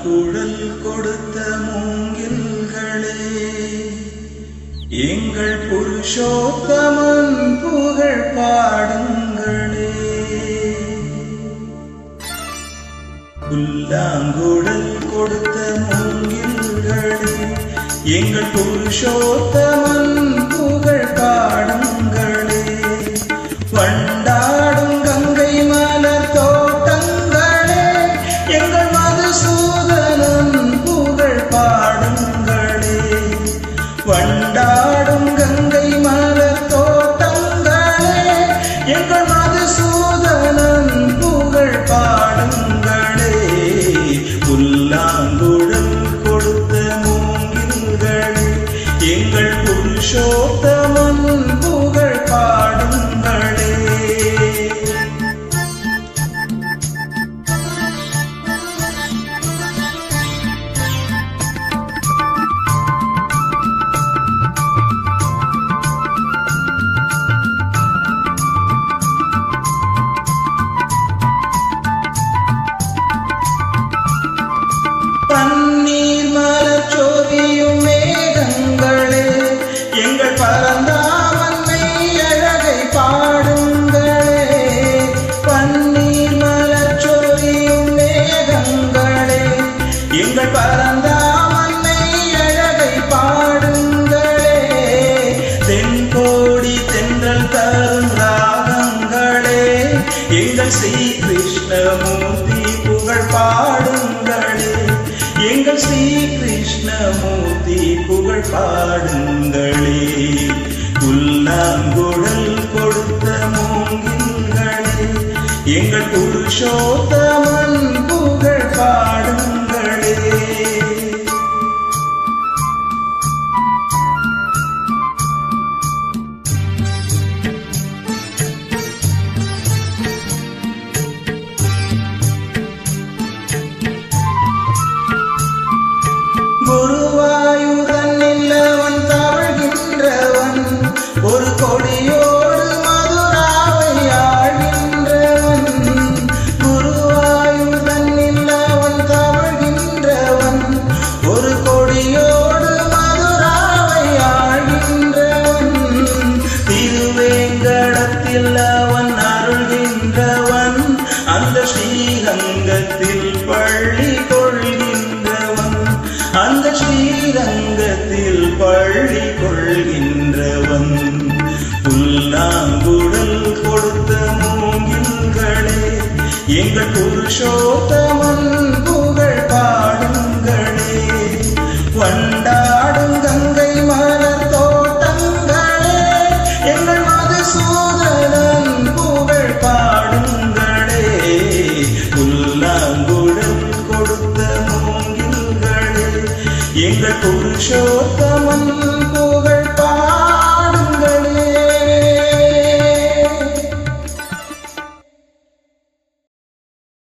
புல்லாங்குழல் கொடுத்த மூங்கில்களே, எங்கள் புருஷோத்தமன் புகழ் பாடுங்களே. புல்லாங்குழல் கொடுத்த மூங்கில்களே, எங்கள் புருஷோத்தமன் புகழ் பாடுங்களே. வண்டாடும் கங்கை மலர் தோட்டங்களே, எங்கள் மதுசூதனன் புகழ் பாடுங்களே. வண்டாடும் கங்கை மலர் தோட்டங்களே, எங்கள் மதுசூதனன் புகழ் பாடுங்களே. புல்லாங்குழல் கொடுத்த மூங்கில்களே, எங்கள் புருஷோத்தமன் புகழ் பாடுங்களே. பன்னீர் மலர் சோதியும் மேகங்களே, எங்கள் பரந்தாமன் மெய்யழகை பாடுங்களே. பன்னீர் மலர் சோதியும் மேகங்களே, எங்கள் பரந்தாமன் மெய்யழகை பாடுங்களே. தென்கோடி தென்றல் தரும் ராகங்களே, எங்கள் ஸ்ரீ கிருஷ்ணமூர்த்தி புகழ் பாடுங்களே. எங்கள் ஸ்ரீ கிருஷ்ணமூர்த்தி புகழ் பாடுங்களே. புல்லாங்குழல் கொடுத்த மூங்கில்களே, எங்கள் புருஷோத்தமன் புகழ் பாடுங்களே. குருவாயூரன் இல்லவன் தவழ்கின்றவன், ஒரு கொடியோடு மதுராவை ஆழ்கின்றவன். குருவாயூரன் இல்லவன் தவழ்கின்றவன், ஒரு கொடியோடு மதுராவை ஆழ்கின்றவன். திருவேங்கடத்தில் அவன் அருள்கின்றவன், அந்த ஸ்ரீரங்கத்தில் பள்ளி கொள்கின்றவன். அந்த ஸ்ரீரங்கத்தில் பள்ளி கொள்கின்றவன். புல்லாங்குழல் கொடுத்த மூங்கில்களே, எங்கள் புருஷோத்தமன் புகழ் பாடுங்களே. வண்டாடும் கங்கை மலர் தோட்டங்களே, எங்கள் மதுசூதனன் புகழ் பாடுங்களே. புல்லாங்குழல் கொடுத்த மூங்கில்களே, எங்கள் புருஷோத்தமன்